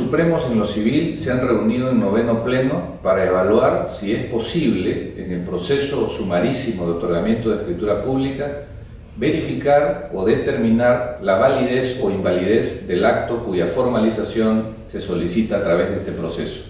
Supremos en lo civil se han reunido en 9º pleno para evaluar si es posible, en el proceso sumarísimo de otorgamiento de escritura pública, verificar o determinar la validez o invalidez del acto cuya formalización se solicita a través de este proceso.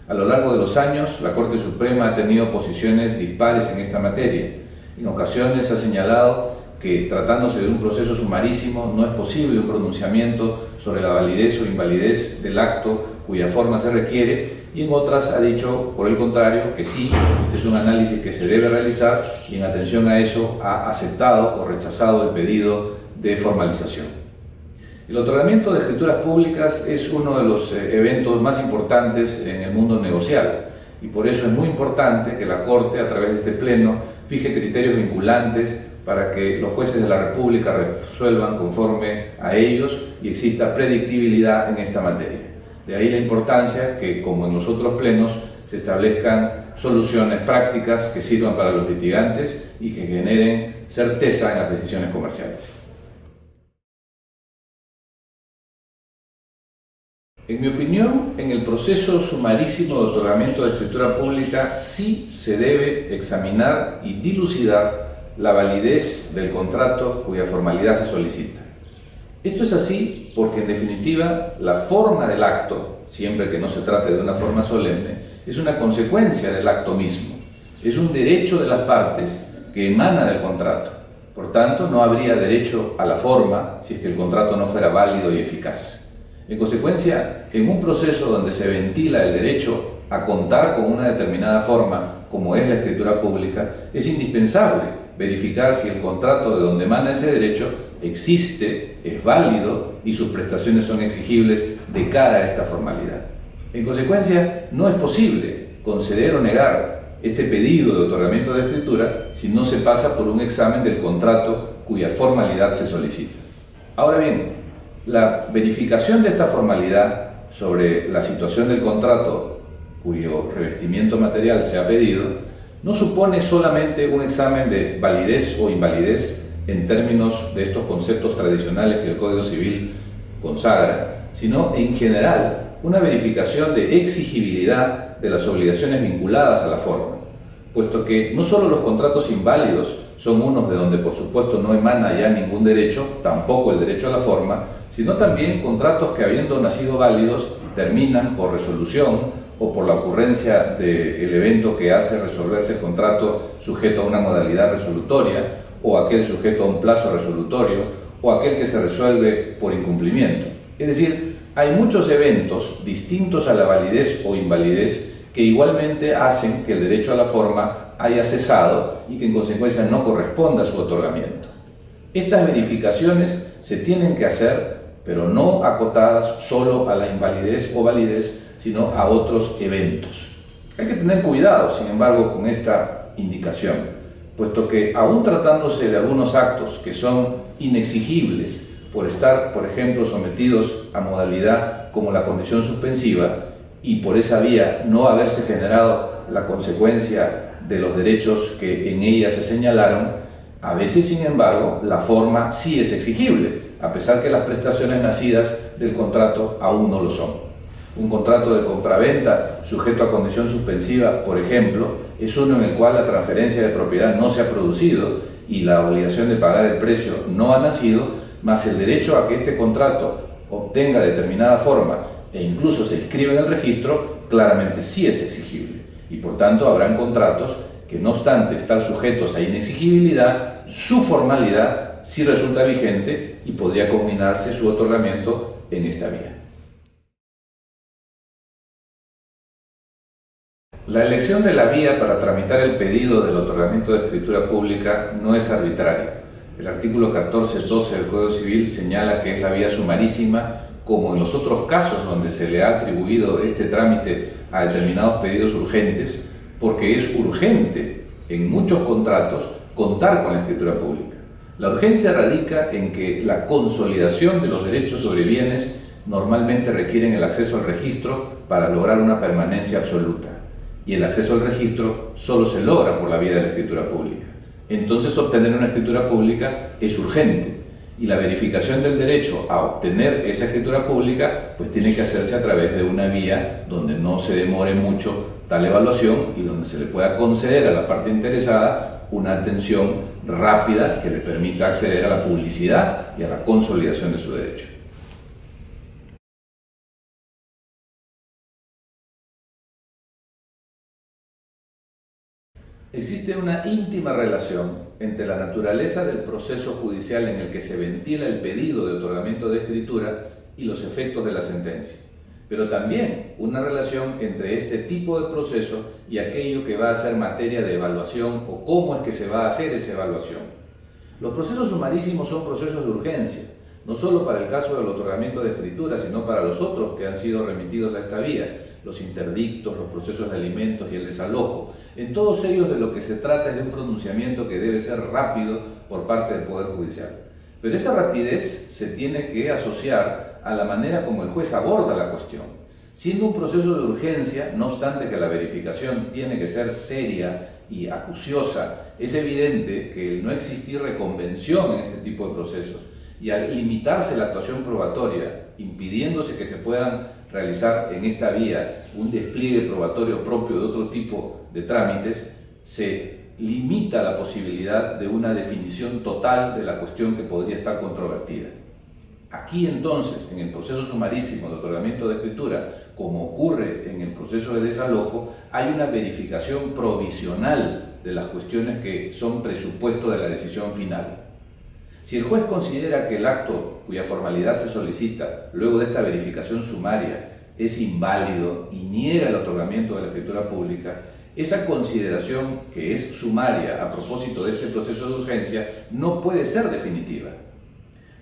A lo largo de los años, la Corte Suprema ha tenido posiciones dispares en esta materia. En ocasiones ha señalado que, tratándose de un proceso sumarísimo, no es posible un pronunciamiento sobre la validez o invalidez del acto cuya forma se requiere, y en otras ha dicho, por el contrario, que sí, este es un análisis que se debe realizar, y en atención a eso ha aceptado o rechazado el pedido de formalización. El otorgamiento de escrituras públicas es uno de los eventos más importantes en el mundo negocial, y por eso es muy importante que la Corte, a través de este pleno, fije criterios vinculantes para que los jueces de la República resuelvan conforme a ellos y exista predictibilidad en esta materia. De ahí la importancia que, como en los otros plenos, se establezcan soluciones prácticas que sirvan para los litigantes y que generen certeza en las decisiones comerciales. En mi opinión, en el proceso sumarísimo de otorgamiento de escritura pública sí se debe examinar y dilucidar la validez del contrato cuya formalidad se solicita. Esto es así porque, en definitiva, la forma del acto, siempre que no se trate de una forma solemne, es una consecuencia del acto mismo. Es un derecho de las partes que emana del contrato. Por tanto, no habría derecho a la forma si es que el contrato no fuera válido y eficaz. En consecuencia, en un proceso donde se ventila el derecho a contar con una determinada forma, como es la escritura pública, es indispensable verificar si el contrato de donde emana ese derecho existe, es válido y sus prestaciones son exigibles de cara a esta formalidad. En consecuencia, no es posible conceder o negar este pedido de otorgamiento de escritura si no se pasa por un examen del contrato cuya formalidad se solicita. Ahora bien, la verificación de esta formalidad sobre la situación del contrato cuyo revestimiento material se ha pedido no supone solamente un examen de validez o invalidez en términos de estos conceptos tradicionales que el Código Civil consagra, sino en general una verificación de exigibilidad de las obligaciones vinculadas a la forma, puesto que no solo los contratos inválidos son unos de donde por supuesto no emana ya ningún derecho, tampoco el derecho a la forma, sino también contratos que, habiendo nacido válidos, terminan por resolución o por la ocurrencia del evento que hace resolverse el contrato sujeto a una modalidad resolutoria, o aquel sujeto a un plazo resolutorio, o aquel que se resuelve por incumplimiento. Es decir, hay muchos eventos distintos a la validez o invalidez que igualmente hacen que el derecho a la forma haya cesado y que en consecuencia no corresponda a su otorgamiento. Estas verificaciones se tienen que hacer, pero no acotadas solo a la invalidez o validez, sino a otros eventos. Hay que tener cuidado, sin embargo, con esta indicación, puesto que, aún tratándose de algunos actos que son inexigibles por estar, por ejemplo, sometidos a modalidad como la condición suspensiva, y por esa vía no haberse generado la consecuencia de los derechos que en ella se señalaron, a veces, sin embargo, la forma sí es exigible, a pesar que las prestaciones nacidas del contrato aún no lo son. Un contrato de compraventa sujeto a condición suspensiva, por ejemplo, es uno en el cual la transferencia de propiedad no se ha producido y la obligación de pagar el precio no ha nacido, más el derecho a que este contrato obtenga determinada forma e incluso se inscriba en el registro, claramente sí es exigible. Y por tanto habrán contratos que, no obstante estar sujetos a inexigibilidad, su formalidad sí resulta vigente y podría combinarse su otorgamiento en esta vía. La elección de la vía para tramitar el pedido del otorgamiento de escritura pública no es arbitraria. El artículo 14.12 del Código Civil señala que es la vía sumarísima, como en los otros casos donde se le ha atribuido este trámite a determinados pedidos urgentes, porque es urgente en muchos contratos contar con la escritura pública. La urgencia radica en que la consolidación de los derechos sobre bienes normalmente requieren el acceso al registro para lograr una permanencia absoluta. Y el acceso al registro solo se logra por la vía de la escritura pública. Entonces, obtener una escritura pública es urgente. Y la verificación del derecho a obtener esa escritura pública pues tiene que hacerse a través de una vía donde no se demore mucho tal evaluación y donde se le pueda conceder a la parte interesada una atención rápida que le permita acceder a la publicidad y a la consolidación de su derecho. Existe una íntima relación entre la naturaleza del proceso judicial en el que se ventila el pedido de otorgamiento de escritura y los efectos de la sentencia, pero también una relación entre este tipo de proceso y aquello que va a ser materia de evaluación o cómo es que se va a hacer esa evaluación. Los procesos sumarísimos son procesos de urgencia, no solo para el caso del otorgamiento de escritura, sino para los otros que han sido remitidos a esta vía, los interdictos, los procesos de alimentos y el desalojo. En todos ellos de lo que se trata es de un pronunciamiento que debe ser rápido por parte del Poder Judicial. Pero esa rapidez se tiene que asociar a la manera como el juez aborda la cuestión. Siendo un proceso de urgencia, no obstante que la verificación tiene que ser seria y acuciosa, es evidente que el no existir reconvención en este tipo de procesos y al limitarse la actuación probatoria, impidiéndose que se puedan realizar en esta vía un despliegue probatorio propio de otro tipo de trámites, se limita la posibilidad de una definición total de la cuestión que podría estar controvertida. Aquí entonces, en el proceso sumarísimo de otorgamiento de escritura, como ocurre en el proceso de desalojo, hay una verificación provisional de las cuestiones que son presupuesto de la decisión final. Si el juez considera que el acto cuya formalidad se solicita luego de esta verificación sumaria es inválido y niega el otorgamiento de la escritura pública, esa consideración, que es sumaria a propósito de este proceso de urgencia, no puede ser definitiva.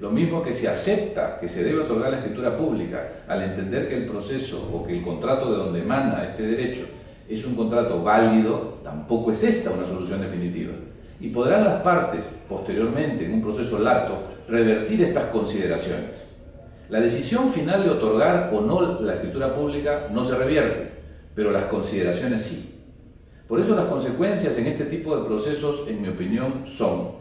Lo mismo que se acepta que se debe otorgar la escritura pública al entender que el proceso o que el contrato de donde emana este derecho es un contrato válido, tampoco es esta una solución definitiva. Y podrán las partes, posteriormente, en un proceso lato, revertir estas consideraciones. La decisión final de otorgar o no la escritura pública no se revierte, pero las consideraciones sí. Por eso las consecuencias en este tipo de procesos, en mi opinión, son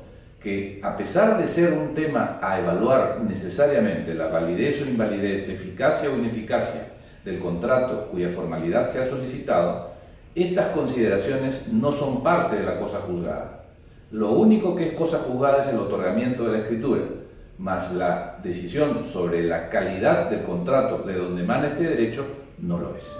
que, a pesar de ser un tema a evaluar necesariamente la validez o invalidez, eficacia o ineficacia del contrato cuya formalidad se ha solicitado, estas consideraciones no son parte de la cosa juzgada. Lo único que es cosa juzgada es el otorgamiento de la escritura, mas la decisión sobre la calidad del contrato de donde emana este derecho no lo es.